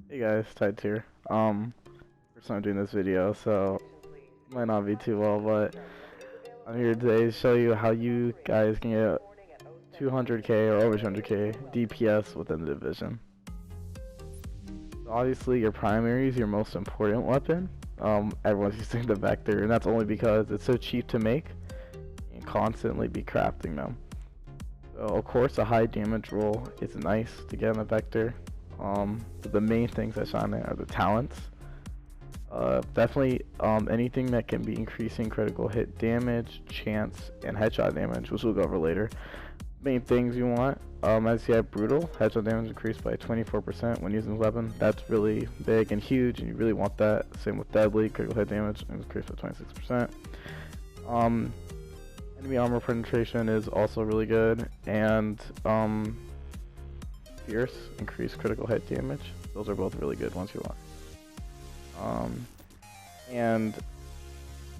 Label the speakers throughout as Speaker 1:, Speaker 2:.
Speaker 1: Hey guys, Tide here. First time doing this video, so it might not be too well, but I'm here today to show you how you guys can get 200k or over 200k DPS within the division. So obviously, your primary is your most important weapon. Everyone's using the Vector, and that's only because it's so cheap to make and constantly be crafting them. So of course, a high damage roll is nice to get on the Vector. But the main things I shine at are the talents. Definitely anything that can be increasing critical hit damage, chance, and headshot damage, which we'll go over later. Main things you want, as you have brutal, headshot damage increased by 24% when using this weapon. That's really big and huge, and you really want that. Same with deadly, critical hit damage increased by 26%. Enemy armor penetration is also really good, and Fierce, increased critical hit damage. Those are both really good ones you want. And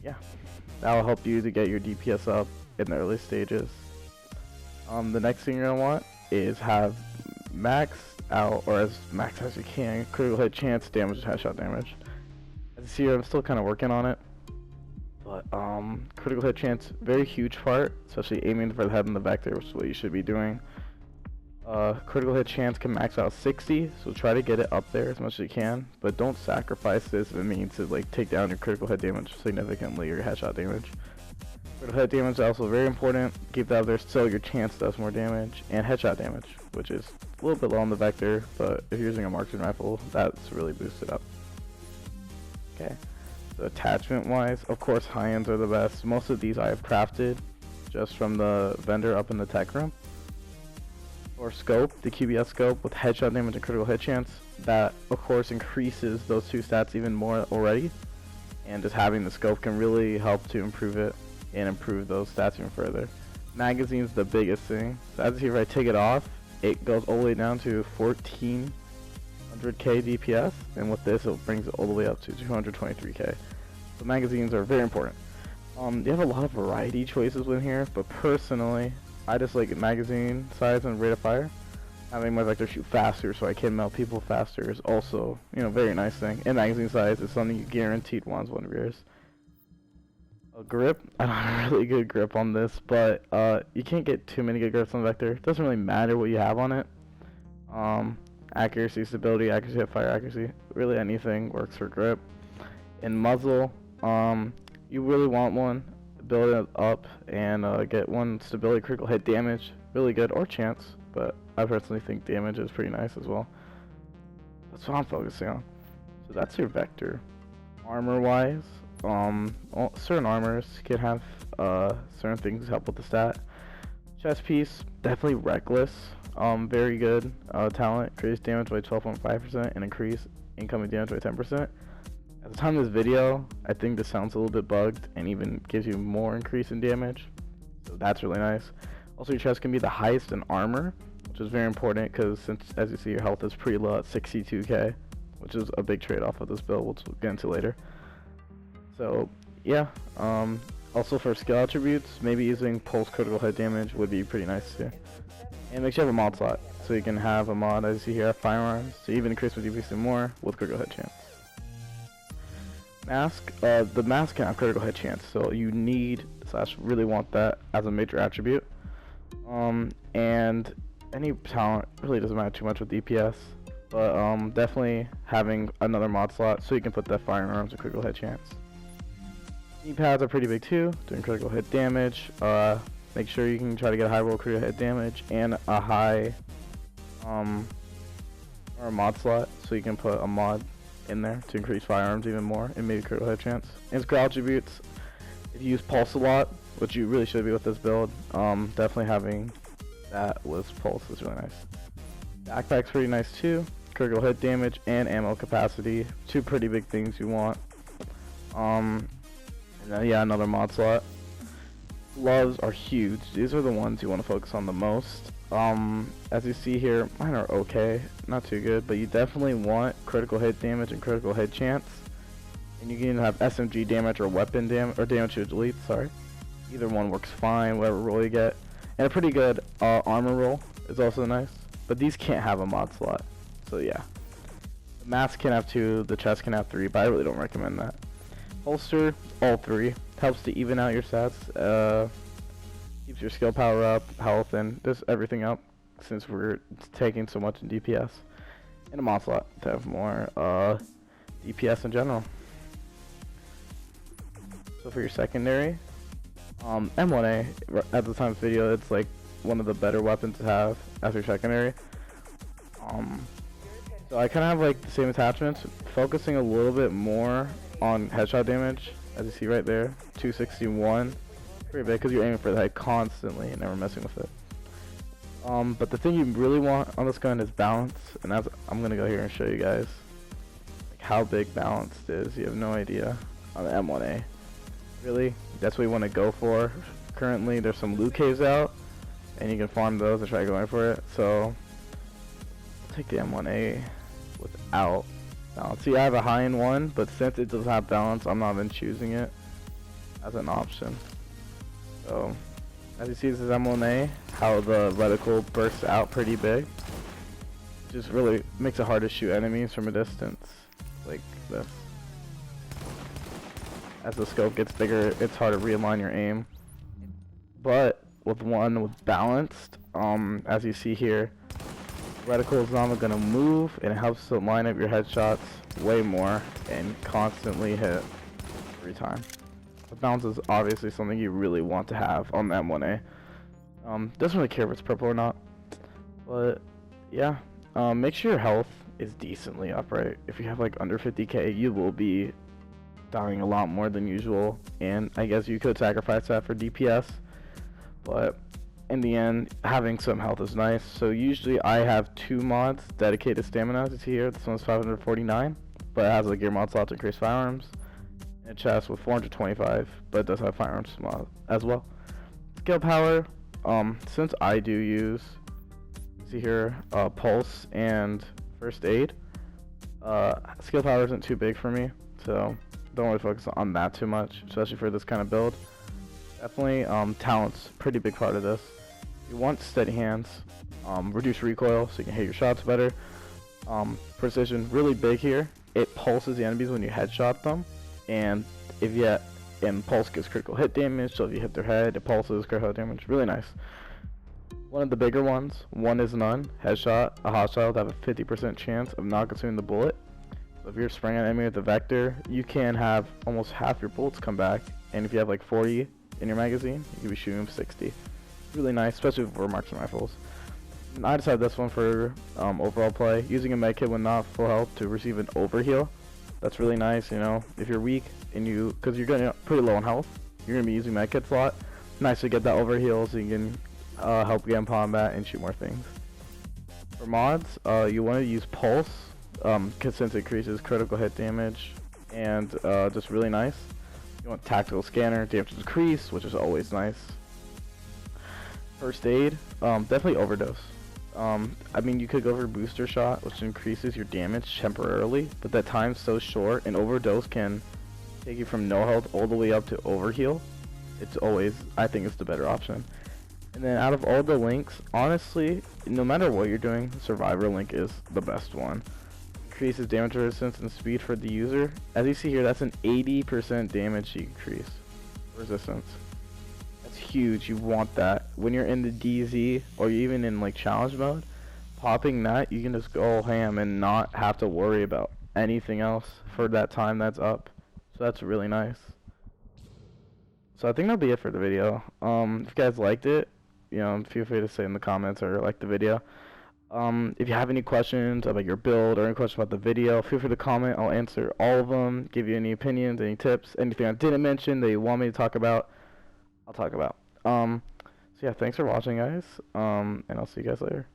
Speaker 1: yeah, that'll help you to get your DPS up in the early stages. The next thing you're gonna want is have max out, or as max as you can, critical hit chance, damage, and headshot damage. As you see here, I'm still kind of working on it. But critical hit chance, very huge part, especially aiming for the head and the vector, which is what you should be doing. Critical hit chance can max out 60, so try to get it up there as much as you can, but don't sacrifice this if it means to like take down your critical hit damage significantly or your headshot damage. Critical hit damage is also very important. Keep that up there so your chance does more damage, and headshot damage, which is a little bit low on the vector, but if you're using a marksman rifle, that's really boosted up. Okay, so attachment wise, of course high ends are the best. Most of these I have crafted just from the vendor up in the tech room. Or scope, the QBS scope with headshot damage and critical hit chance, that of course increases those two stats even more already, and just having the scope can really help to improve it and improve those stats even further. Magazine's the biggest thing, so as you see, if I take it off, it goes all the way down to 1400k DPS, and with this it brings it all the way up to 223k. So magazines are very important. You have a lot of variety choices in here, but personally I just like magazine size and rate of fire. Having my vector shoot faster so I can melt people faster is also, very nice thing. And magazine size is something you guaranteed wants one of yours. A grip, I don't have a really good grip on this, but you can't get too many good grips on the vector. It doesn't really matter what you have on it. Accuracy, stability, accuracy, fire accuracy, really anything works for grip. In muzzle, you really want one. Build it up and get one stability, critical hit damage, really good, or chance, but I personally think damage is pretty nice as well. That's what I'm focusing on. So that's your vector. Armor wise, certain armors can have certain things help with the stat. Chest piece, definitely reckless, very good talent, increase damage by 12.5% and increase incoming damage by 10%. At the time of this video, I think this sounds a little bit bugged and even gives you more increase in damage, so that's really nice. Also, your chest can be the highest in armor, which is very important because since, as you see, your health is pretty low at 62k, which is a big trade-off of this build, which we'll get into later. So yeah, also for skill attributes, maybe using pulse critical hit damage would be pretty nice too. And make sure you have a mod slot, so you can have a mod, as you see here, firearms, to even increase with DPS more with critical hit chance. Mask, the mask can have critical hit chance, so you need / really want that as a major attribute. And any talent really doesn't matter too much with DPS, but definitely having another mod slot so you can put that firearms and critical hit chance. Knee pads are pretty big too, doing critical hit damage. Make sure you can try to get a high roll critical hit damage and a high or a mod slot, so you can put a mod in there to increase firearms even more and maybe critical hit chance. And skill attributes, if you use pulse a lot, which you really should be with this build, definitely having that with pulse is really nice. Backpack's pretty nice too, critical hit damage and ammo capacity, two pretty big things you want. And then yeah, another mod slot. Gloves are huge, these are the ones you want to focus on the most. As you see here, mine are okay, not too good, but you definitely want critical hit damage and critical hit chance. And you can have SMG damage or weapon damage, or damage to delete, sorry. Either one works fine, whatever roll you get. And a pretty good armor roll is also nice, but these can't have a mod slot, so yeah. The mask can have 2, the chest can have 3, but I really don't recommend that. Holster, all 3. Helps to even out your stats. Keeps your skill power up, health, and just everything up, since we're taking so much in DPS. And a mod slot to have more DPS in general. So for your secondary, M1A, at the time of this video, it's like one of the better weapons to have as your secondary. So I kind of have like the same attachments, focusing a little bit more on headshot damage, as you see right there, 261. Pretty big because you're aiming for the head constantly and never messing with it. But the thing you really want on this gun is balance, and that's, I'm gonna go here and show you guys like how big balanced is. You have no idea on the M1A. Really, that's what you want to go for. Currently, there's some loot caves out, and you can farm those and try going for it. So I'll take the M1A without balance. See, I have a high in one, but since it does have balance, I'm not even choosing it as an option. So as you see, this is M1A, how the reticle bursts out pretty big. Just really makes it hard to shoot enemies from a distance like this. As the scope gets bigger, it's hard to realign your aim. But with one with balanced, as you see here, reticle is not going to move, and it helps to line up your headshots way more and constantly hit every time. The balance is obviously something you really want to have on the M1A. Doesn't really care if it's purple or not, but yeah. Make sure your health is decently upright. If you have like under 50k, you will be dying a lot more than usual, and I guess you could sacrifice that for DPS, but in the end, having some health is nice. So usually I have 2 mods dedicated to stamina, as you see here. This one's 549, but it has a gear mod slot to increase firearms, and a chest with 425, but it does have firearms mod as well. Skill power, since I do use, see here, pulse and first aid, skill power isn't too big for me, so don't really focus on that too much, especially for this kind of build. Definitely talent's a pretty big part of this. You want steady hands, reduce recoil so you can hit your shots better. Precision, really big here. It pulses the enemies when you headshot them, and pulse gives critical hit damage, so if you hit their head, it pulses critical hit damage. Really nice. One of the bigger ones, 1 is none. Headshot, a hostile to have a 50% chance of not consuming the bullet. So if you're spraying an enemy with a vector, you can have almost half your bullets come back, and if you have like 40 in your magazine, you can be shooting 60. Really nice, especially for marksman rifles. And I decided this one for overall play, using a medkit when not full health to receive an overheal. That's really nice, you know, if you're weak and because you're getting pretty low on health, you're gonna be using medkits a lot. Nice to get that overheal so you can help get in combat and shoot more things. For mods, you want to use pulse, since it increases critical hit damage, and just really nice. You want tactical scanner, damage to decrease, which is always nice. First aid, definitely overdose. I mean, you could go for booster shot, which increases your damage temporarily, but that time's so short, and overdose can take you from no health all the way up to overheal. It's always, I think it's the better option. And then out of all the links, honestly, no matter what you're doing, Survivor link is the best one. Increases damage resistance and speed for the user. As you see here, that's an 80% damage decrease resistance. That's huge. You want that. When you're in the DZ or even in like challenge mode, popping that, you can just go ham and not have to worry about anything else for that time that's up. So that's really nice. So I think that'll be it for the video. If you guys liked it, you know, feel free to say in the comments or like the video. If you have any questions about your build or any questions about the video, feel free to comment. I'll answer all of them, give you any opinions, any tips, anything I didn't mention that you want me to talk about, I'll talk about. So yeah, thanks for watching, guys, and I'll see you guys later.